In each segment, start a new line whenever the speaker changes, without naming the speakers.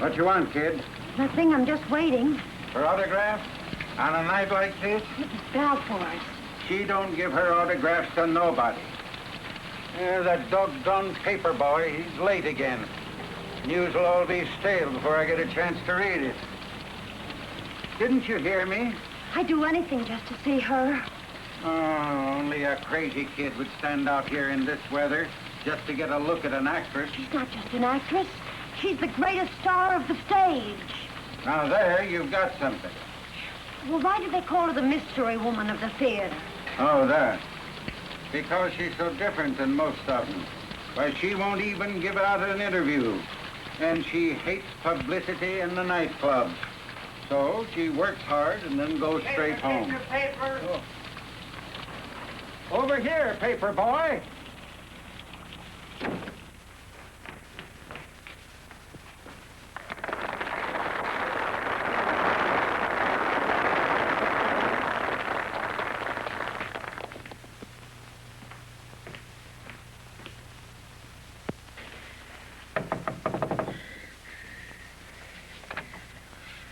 What you want, kid?
Nothing, I'm just waiting.
Her autograph? On a night like this?
Mrs. Balfour's.
She don't give her autographs to nobody. That doggone paper boy, he's late again. News will all be stale before I get a chance to read it. Didn't you hear me?
I'd do anything just to see her.
Oh, only a crazy kid would stand out here in this weather just to get a look at an actress.
She's not just an actress. She's the greatest star of the stage.
Now there, you've got something.
Well, why did they call her the mystery woman of the theater?
Oh, that. Because she's so different than most of them. Why, she won't even give out an interview. And she hates publicity in the nightclubs. So she works hard and then goes straight home.
Paper.
Oh. Over here, paper boy.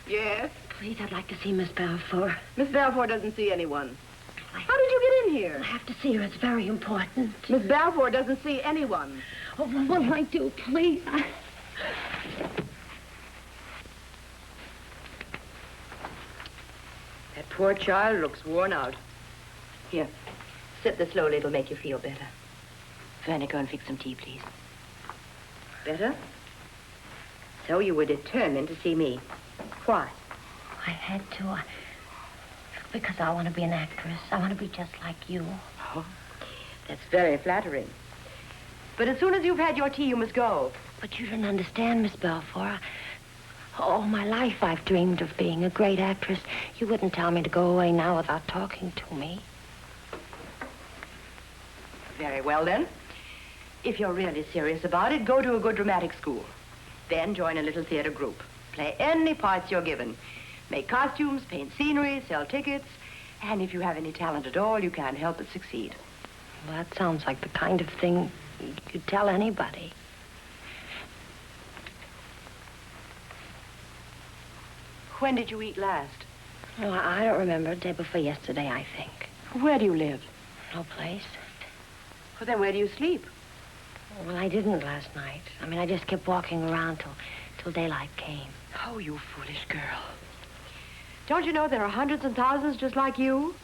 Yes?
Please, I'd like to see Miss Balfour.
Miss Balfour doesn't see anyone. How did you get in here?
I have to see her. It's very important.
Miss Balfour doesn't see anyone.
Oh, what will I do, please?
That poor child looks worn out. Here, sip this slowly. It'll make you feel better. Verna, go and fix some tea, please. Better? So you were determined to see me. Why?
I had to. Because I want to be an actress. I want to be just like you.
Oh, that's very flattering. But as soon as you've had your tea, you must go.
But you don't understand, Miss Balfour. All my life I've dreamed of being a great actress. You wouldn't tell me to go away now without talking to me.
Very well, then. If you're really serious about it, go to a good dramatic school. Then join a little theater group. Play any parts you're given. Make costumes, paint scenery, sell tickets. And if you have any talent at all, you can't help but succeed.
Well, that sounds like the kind of thing you'd tell anybody.
When did you eat last?
Oh, I don't remember. Day before yesterday, I think.
Where do you live?
No place.
Well, then where do you sleep?
Well, I didn't last night. I mean, I just kept walking around till daylight came.
Oh, you foolish girl. Don't you know there are hundreds and thousands just like you?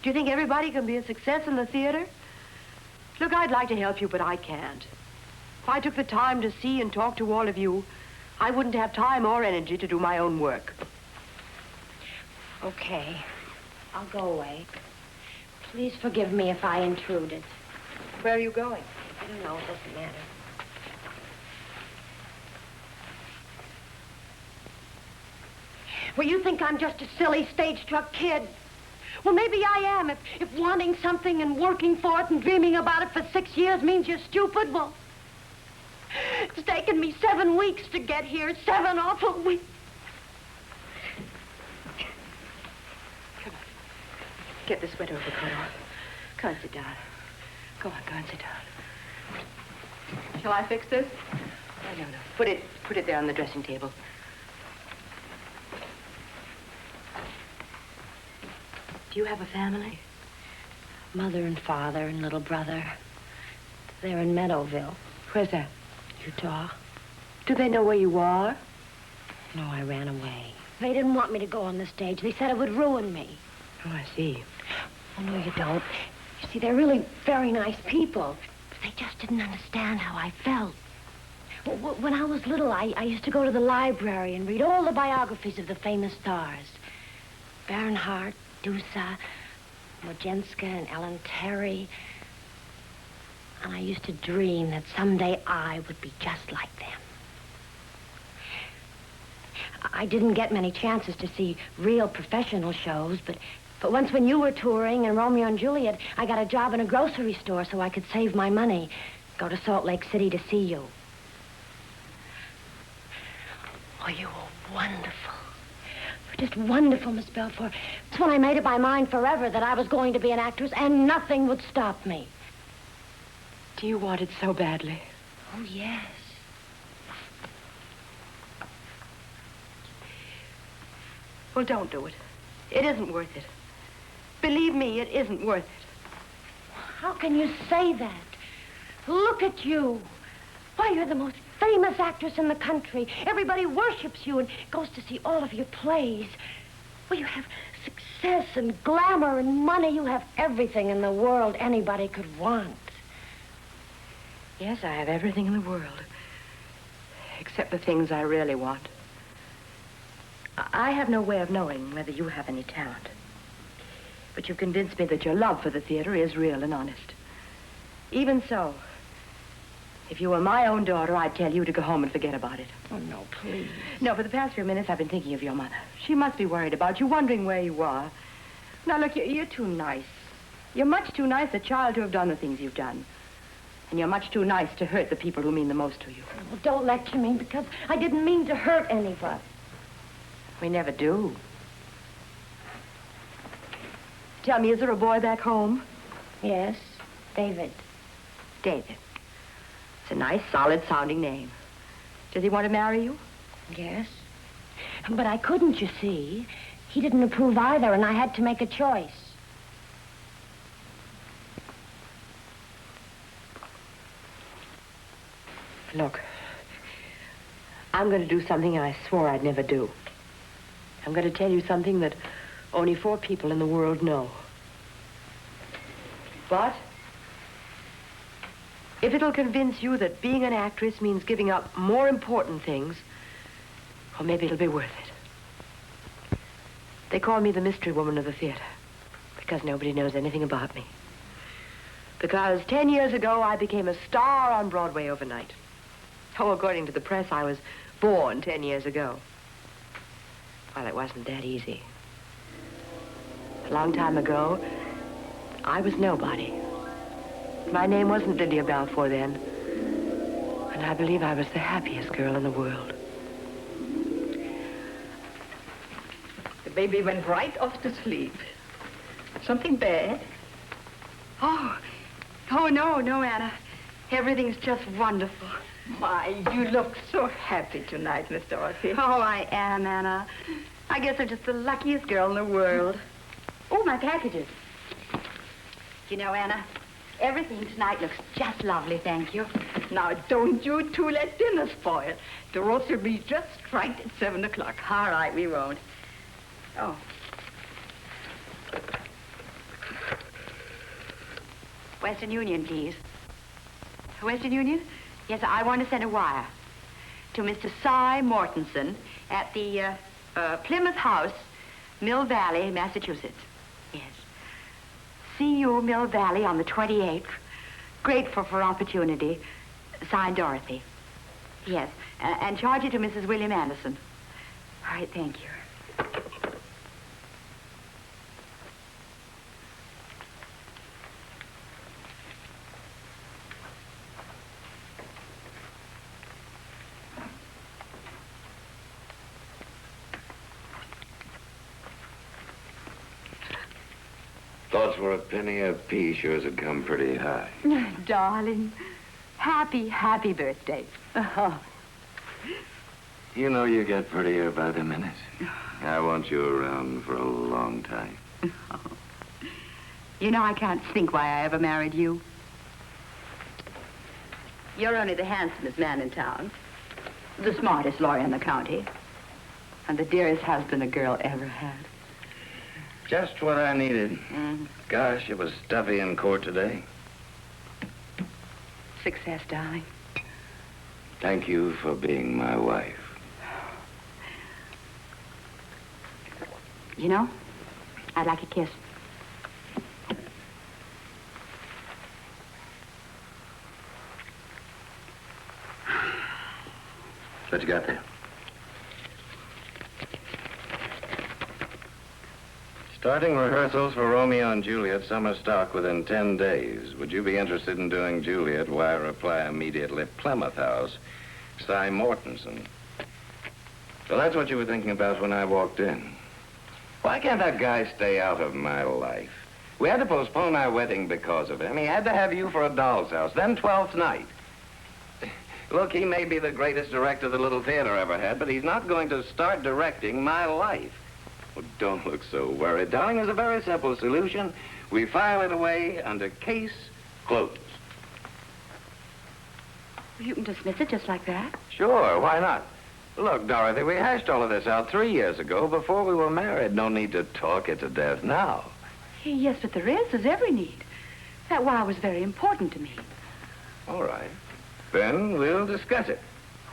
Do you think everybody can be a success in the theater? Look, I'd like to help you, but I can't. If I took the time to see and talk to all of you, I wouldn't have time or energy to do my own work.
Okay. I'll go away. Please forgive me if I intruded.
Where are you going?
I don't know. It doesn't matter. Well, you think I'm just a silly, stage-struck kid. Well, maybe I am. If wanting something and working for it and dreaming about it for 6 years means you're stupid, well, it's taken me 7 weeks to get here. 7 awful weeks.
Come on. Get the sweater overcoat on. Come on, sit down. Go on, sit down. Shall I fix this? Oh, no. Put it there on the dressing table. Do you have a family?
Mother and father and little brother. They're in Meadowville.
Where's that?
Utah.
Do they know where you are?
No, I ran away. They didn't want me to go on the stage. They said it would ruin me.
Oh, I see.
Oh, no, you don't. You see, they're really very nice people. But they just didn't understand how I felt. When I was little, I used to go to the library and read all the biographies of the famous stars. Bernhardt, Dusa, Mojenska, and Ellen Terry. And I used to dream that someday I would be just like them. I didn't get many chances to see real professional shows, but once when you were touring in Romeo and Juliet, I got a job in a grocery store so I could save my money, go to Salt Lake City to see you. Oh, you were wonderful. Just wonderful, Miss Balfour. That's when I made up my mind forever that I was going to be an actress and nothing would stop me.
Do you want it so badly?
Oh, yes.
Well, don't do it. It isn't worth it. Believe me, it isn't worth it.
How can you say that? Look at you. Why, you're the most famous actress in the country. Everybody worships you and goes to see all of your plays. Well, you have success and glamour and money. You have everything in the world anybody could want.
Yes, I have everything in the world. Except the things I really want. I have no way of knowing whether you have any talent. But you've convinced me that your love for the theater is real and honest. Even so, if you were my own daughter, I'd tell you to go home and forget about it.
Oh, no, please.
No, for the past few minutes, I've been thinking of your mother. She must be worried about you, wondering where you are. Now, look, you're too nice. You're much too nice a child to have done the things you've done. And you're much too nice to hurt the people who mean the most to you.
Well, don't lecture me, because I didn't mean to hurt anybody.
We never do. Tell me, is there a boy back home?
Yes, David.
David. It's a nice, solid-sounding name. Does he want to marry you?
Yes. But I couldn't, you see. He didn't approve either, and I had to make a choice.
Look, I'm going to do something I swore I'd never do. I'm going to tell you something that only 4 people in the world know. But if it'll convince you that being an actress means giving up more important things, well, maybe it'll be worth it. They call me the mystery woman of the theater because nobody knows anything about me. Because 10 years ago, I became a star on Broadway overnight. Oh, according to the press, I was born 10 years ago. Well, it wasn't that easy. A long time ago, I was nobody. My name wasn't Lydia Balfour then. And I believe I was the happiest girl in the world.
The baby went right off to sleep. Something bad?
Oh, no, Anna. Everything's just wonderful.
My, you look so happy tonight, Miss Dorothy.
Oh, I am, Anna. I guess I'm just the luckiest girl in the world. Oh, my packages. You know, Anna, everything tonight looks just lovely, thank you.
Now, don't you two let dinner spoil. The roast will be just right at 7 o'clock.
All right, we won't. Oh. Western Union, please. Western Union? Yes, I want to send a wire to Mr. Cy Mortensen at the Plymouth House, Mill Valley, Massachusetts. Yes. See you, Mill Valley, on the 28th. Grateful for opportunity. Signed, Dorothy. Yes, and charge it to Mrs. William Anderson. All right, thank you.
Thoughts for a penny a piece sure have come pretty high.
Darling, happy birthday. Oh.
You know you get prettier by the minute. I want you around for a long time.
You know, I can't think why I ever married you. You're only the handsomest man in town, the smartest lawyer in the county, and the dearest husband a girl ever had.
Just what I needed.
Mm-hmm.
Gosh, it was stuffy in court today.
Success, darling.
Thank you for being my wife.
You know, I'd like a kiss.
What you got there? Starting rehearsals for Romeo and Juliet summer stock within 10 days. Would you be interested in doing Juliet? Wire reply immediately. Plymouth House. Cy Mortensen. So that's what you were thinking about when I walked in. Why can't that guy stay out of my life? We had to postpone our wedding because of him. He had to have you for a doll's house. Then 12th night. Look, he may be the greatest director the little theater ever had, but he's not going to start directing my life. Oh, don't look so worried, darling. There's a very simple solution. We file it away under case closed.
You can dismiss it just like that.
Sure, why not? Look, Dorothy, we hashed all of this out 3 years ago before we were married. No need to talk it to death now.
Yes, but there is. There's every need. That wow was very important to me.
All right. Then we'll discuss it.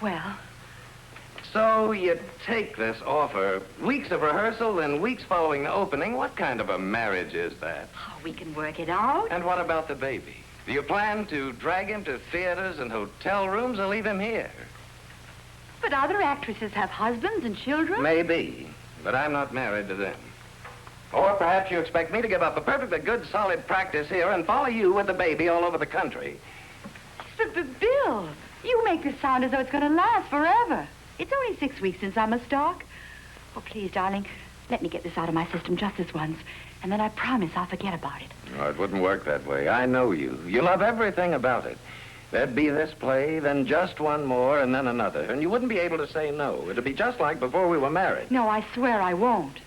Well,
So you take this offer, weeks of rehearsal and weeks following the opening. What kind of a marriage is that?
oh, we can work it out.
And what about the baby? Do you plan to drag him to theaters and hotel rooms or leave him here?
But other actresses have husbands and children.
Maybe, but I'm not married to them. Or perhaps you expect me to give up a perfectly good, solid practice here and follow you with the baby all over the country.
But Bill, you make this sound as though it's going to last forever. It's only 6 weeks since I'm a stock. Oh, please, darling, let me get this out of my system just this once, and then I promise I'll forget about it.
Oh, it wouldn't work that way. I know you. You love everything about it. There'd be this play, then just one more, and then another. And you wouldn't be able to say no. It'd be just like before we were married.
No, I swear I won't.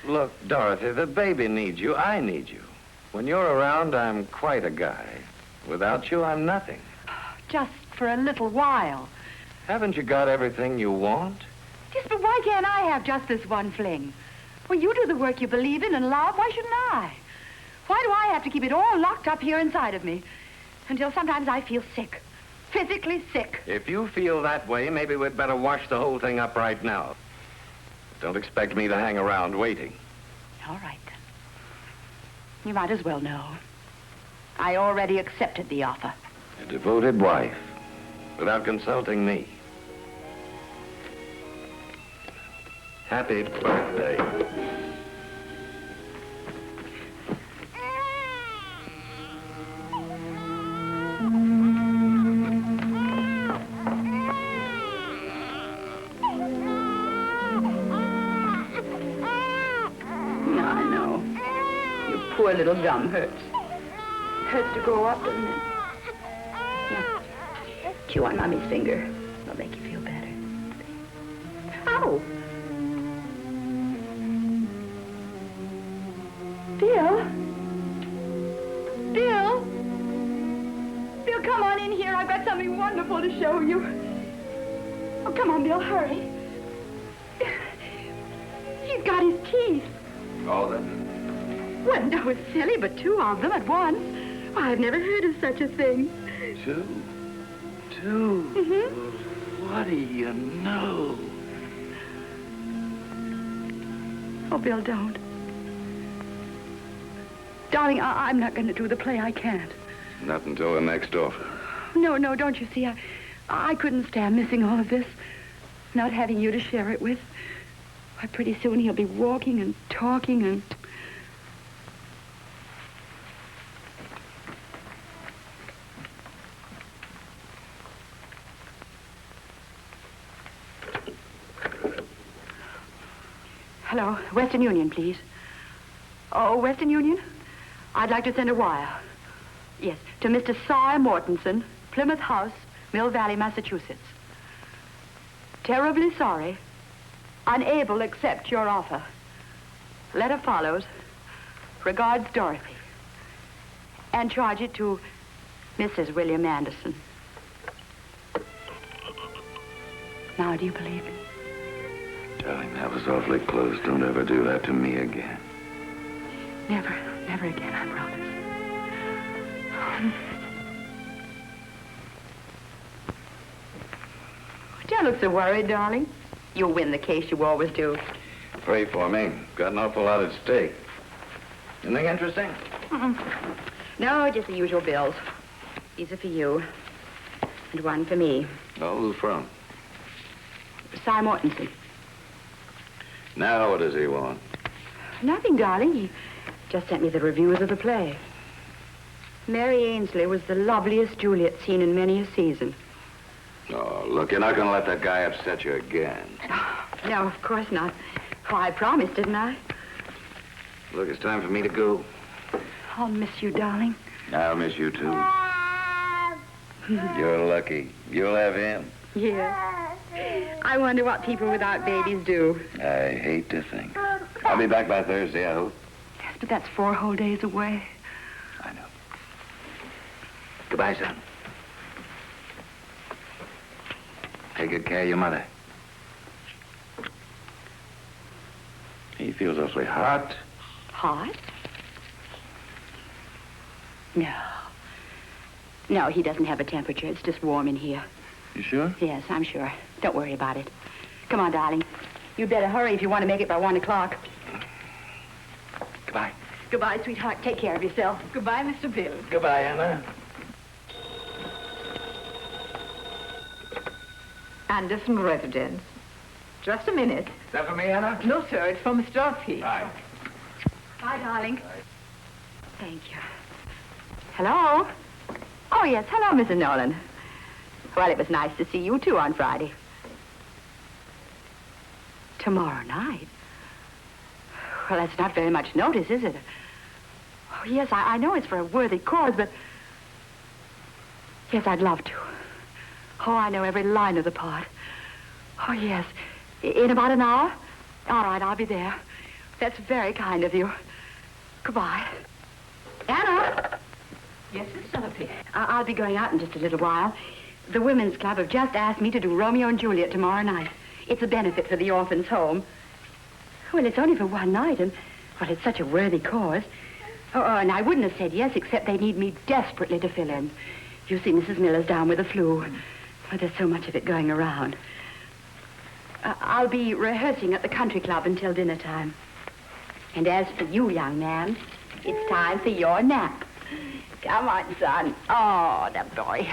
Look, Dorothy, the baby needs you. I need you. When you're around, I'm quite a guy. Without you, I'm nothing.
Just for a little while.
Haven't you got everything you want?
Yes, but why can't I have just this one fling? When you do the work you believe in and love, why shouldn't I? Why do I have to keep it all locked up here inside of me? Until sometimes I feel sick. Physically sick.
If you feel that way, maybe we'd better wash the whole thing up right now. Don't expect me to hang around waiting.
All right, then. You might as well know. I already accepted the offer.
A devoted wife, without consulting me. Happy birthday.
I know. Your poor little gum hurts. Hurts to grow up, doesn't it? Yeah. Chew on Mommy's finger. It'll make you feel better. Ow! Bill? Bill? Bill, come on in here. I've got something wonderful to show you. Oh, come on, Bill, hurry. He's got his teeth.
Oh, then.
Well, no, it's silly, but 2 of them at once. Why, I've never heard of such a thing.
2? 2?
Mm-hmm.
What do you know?
Oh, Bill, don't. Darling, I'm not going to do the play. I can't.
Not until the next offer.
No, don't you see? I couldn't stand missing all of this. Not having you to share it with. Why, pretty soon he'll be walking and talking and... Hello, Western Union, please. Oh, Western Union? I'd like to send a wire. Yes, to Mr. Cy Mortensen, Plymouth House, Mill Valley, Massachusetts. Terribly sorry. Unable to accept your offer. Letter follows. Regards, Dorothy. And charge it to Mrs. William Anderson. Now, do you believe me?
Darling, that was awfully close. Don't ever do that to me again.
Never again, I promise. Don't look so worried, darling. You'll win the case, you always do.
Pray for me. Got an awful lot at stake. Anything interesting?
No, just the usual bills. These are for you. And one for me.
Oh, who from?
Cy Mortensen.
Now what does he want?
Nothing, darling. He just sent me the reviews of the play. Mary Ainsley was the loveliest Juliet seen in many a season.
Oh, look, you're not going to let that guy upset you again.
No, of course not. Oh, I promised, didn't I?
Look, it's time for me to go.
I'll miss you, darling.
I'll miss you, too. You're lucky. You'll have him.
Yeah. I wonder what people without babies do.
I hate to think. I'll be back by Thursday, I hope.
Yes, but that's 4 whole days away.
I know. Goodbye, son. Take good care of your mother. He feels awfully hot.
Hot? No. No, he doesn't have a temperature. It's just warm in here.
You sure?
Yes, I'm sure. Don't worry about it. Come on, darling. You better hurry if you want to make it by 1 o'clock.
Goodbye.
Goodbye, sweetheart. Take care of yourself.
Goodbye, Mr. Bill.
Goodbye, Anna.
Anderson residence. Just a minute.
Is that for me, Anna?
No, sir, it's for Miss Dorothy.
Bye.
Bye, darling. Thank you. Hello? Oh, yes. Hello, Mrs. Nolan. Well, it was nice to see you, too, on Friday. Tomorrow night? Well, that's not very much notice, is it? Oh, yes, I know it's for a worthy cause, but... Yes, I'd love to. Oh, I know every line of the part. Oh, yes. In about an hour? All right, I'll be there. That's very kind of you. Goodbye. Anna!
Yes, Miss Dorothy.
I'll be going out in just a little while. The Women's Club have just asked me to do Romeo and Juliet tomorrow night. It's a benefit for the orphans' home. Well, it's only for one night, and, well, it's such a worthy cause. Oh, and I wouldn't have said yes, except they need me desperately to fill in. You see, Mrs. Miller's down with the flu. Oh, there's so much of it going around. I'll be rehearsing at the country club until dinner time. And as for you, young man, it's time for your nap. Come on, son. Oh, that boy.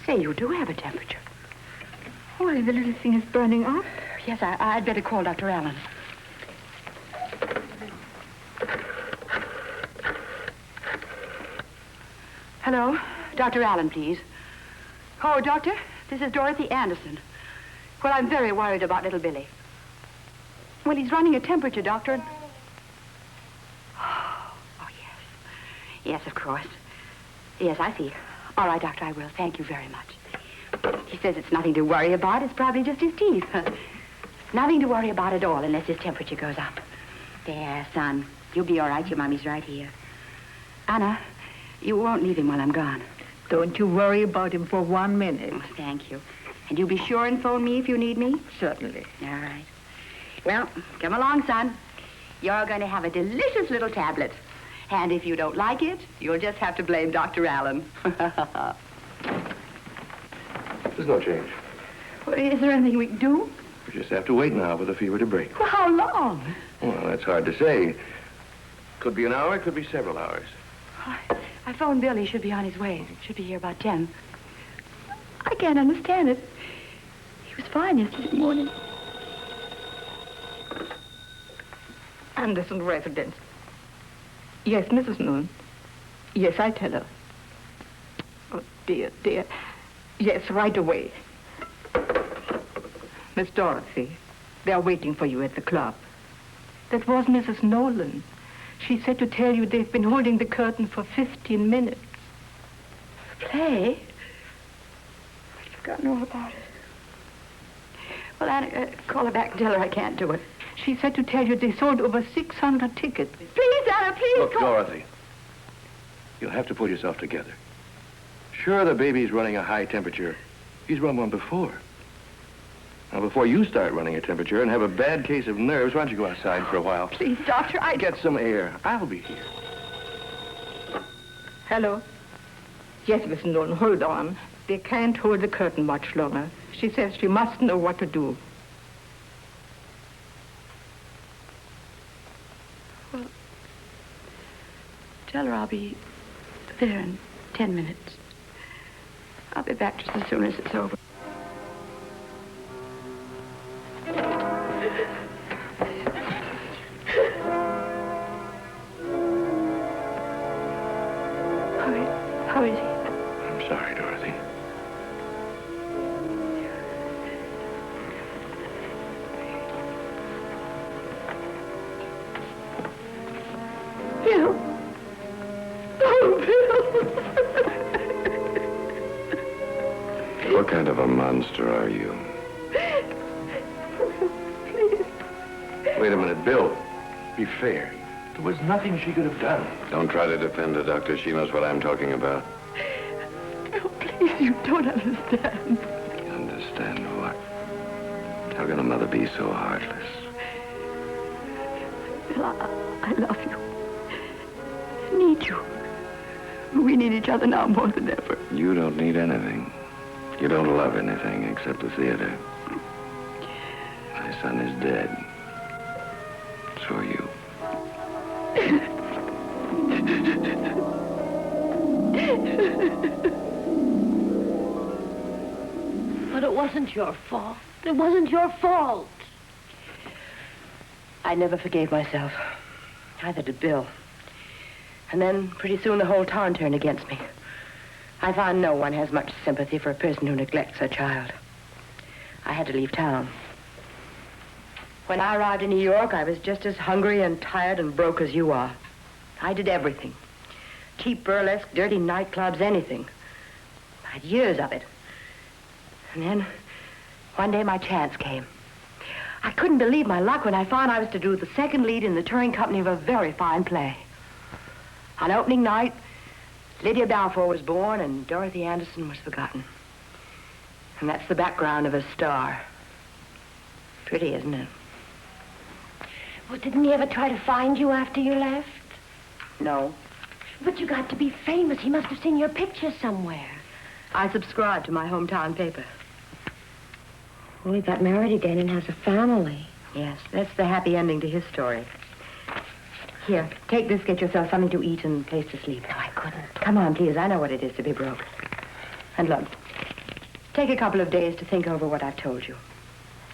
Say, you do have a temperature.
Why, the little thing is burning up.
Yes, I'd better call Dr. Allen. Hello? Dr. Allen, please. Oh, Doctor, this is Dorothy Anderson. Well, I'm very worried about little Billy. Well, he's running a temperature, Doctor. And... Oh, yes. Yes, of course. Yes, I see. All right, Doctor, I will. Thank you very much. He says it's nothing to worry about. It's probably just his teeth. Nothing to worry about at all unless his temperature goes up. There, son. You'll be all right. Your mommy's right here. Anna, you won't leave him while I'm gone.
Don't you worry about him for 1 minute.
Oh, thank you. And you'll be sure and phone me if you need me?
Certainly.
All right. Well, come along, son. You're going to have a delicious little tablet. And if you don't like it, you'll just have to blame Dr. Allen.
There's no change.
Well, is there anything we can do?
We just have to wait now for the fever to break.
Well, how long?
Well, that's hard to say. Could be an hour, could be several hours.
I phoned Bill. He should be on his way. Should be here about 10. I can't understand it. He was fine yesterday morning.
Anderson residence. Yes, Mrs. Noon. Yes, I tell her. Oh, dear, dear. Yes, right away. Miss Dorothy, they're waiting for you at the club. That was Mrs. Nolan. She said to tell you they've been holding the curtain for 15 minutes.
Play? I'd forgotten all about it. Well, Anna, call her back and tell her I can't do it.
She said to tell you they sold over 600 tickets.
Please, Anna, please.
Look, Dorothy, you'll have to pull yourself together. Sure, the baby's running a high temperature. He's run one before. Now, before you start running a temperature and have a bad case of nerves, why don't you go outside for a while?
Please, Doctor, I...
Get some air. I'll be here.
Hello? Yes, Miss Nolan, hold on. They can't hold the curtain much longer. She says she must know what to do.
Well, tell her I'll be there in 10 minutes. I'll be back just as soon as it's over. How is he?
I'm sorry, Dorothy.
Bill. Oh, Bill.
What kind of a monster are you? Wait a minute, Bill.
Be fair. There was nothing she could have done.
Don't try to defend her, Doctor. She knows what I'm talking about.
Bill, please, you don't understand.
Understand what? How can a mother be so heartless?
Bill, I love you. I need you. We need each other now more than ever.
You don't need anything. You don't love anything except the theater. My son is dead. So are you.
But it wasn't your fault. It wasn't your fault.
I never forgave myself. Neither did Bill. And then, pretty soon, the whole town turned against me. I found no one has much sympathy for a person who neglects her child. I had to leave town. When I arrived in New York, I was just as hungry and tired and broke as you are. I did everything. Cheap burlesque, dirty nightclubs, anything. I had years of it. And then, one day, my chance came. I couldn't believe my luck when I found I was to do the second lead in the touring company of a very fine play. On opening night, Lydia Balfour was born and Dorothy Anderson was forgotten. And that's the background of a star. Pretty, isn't it?
Well, didn't he ever try to find you after you left?
No.
But you got to be famous. He must have seen your picture somewhere.
I subscribed to my hometown paper.
Well, he got married again and has a family.
Yes, that's the happy ending to his story. Here, take this, get yourself something to eat and a place to sleep.
No, I couldn't.
Come on, please. I know what it is to be broke. And look, take a couple of days to think over what I've told you.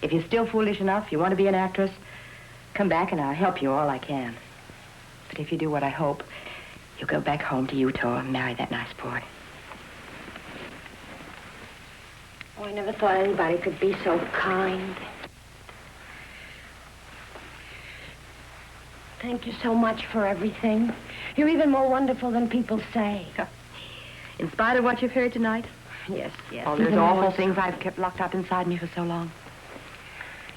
If you're still foolish enough, you want to be an actress, come back and I'll help you all I can. But if you do what I hope, you'll go back home to Utah and marry that nice boy.
Oh, I never thought anybody could be so kind. Thank you so much for everything. You're even more wonderful than people say.
In spite of what you've heard tonight?
Yes, yes.
All those
even
awful
more so.
things I've kept locked up inside me for so long.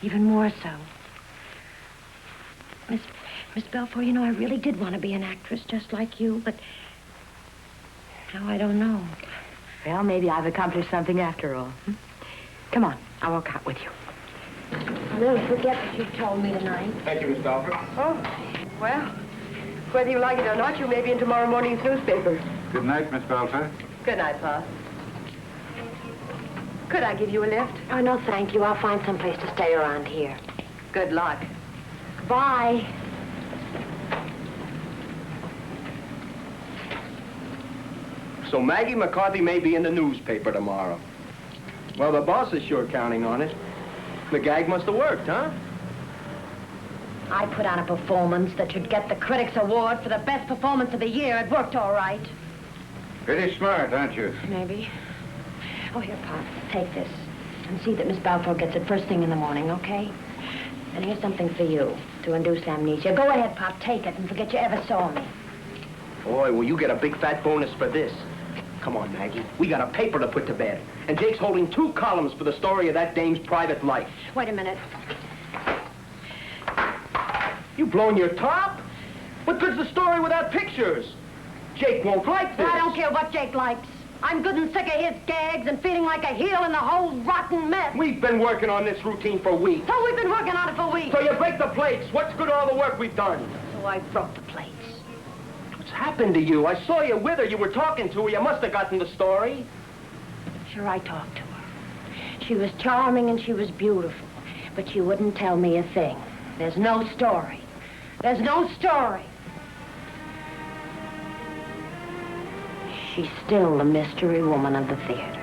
Even more so. Miss Balfour, you know, I really did want to be an actress just like you, but now I don't know.
Well, maybe I've accomplished something after all. Come on, I'll walk out with you.
I'll never forget what you told me tonight.
Thank you, Miss Balfour.
Oh, well, whether you like it or not, you may be in tomorrow morning's newspaper.
Good night, Miss Balfour.
Good night, Pa. Could I give you a lift?
Oh, no, thank you. I'll find some place to stay around here.
Good luck.
Bye.
So Maggie McCarthy may be in the newspaper tomorrow. Well, the boss is sure counting on it. The gag must have worked, huh?
I put on a performance that should get the Critics Award for the best performance of the year. It worked all right.
Pretty smart, aren't you?
Maybe. Oh, here, Pop, take this. And see that Miss Balfour gets it first thing in the morning, okay? And here's something for you to induce amnesia. Go ahead, Pop, take it and forget you ever saw me.
Boy, will you get a big fat bonus for this. Come on, Maggie. We got a paper to put to bed. And Jake's holding 2 columns for the story of that dame's private life.
Wait a minute.
You blowing your top? What good's the story without pictures? Jake won't like this.
I don't care what Jake likes. I'm good and sick of his gags and feeling like a heel in the whole rotten mess.
We've been working on this routine for weeks.
So we've been working on it for weeks.
So you break the plates. What's good all the work we've done?
So I broke the plates.
What's happened to you? I saw you with her. You were talking to her. You must have gotten the story.
Sure, I talked to her. She was charming and she was beautiful, but she wouldn't tell me a thing. There's no story. There's no story. She's still the mystery woman of the theater.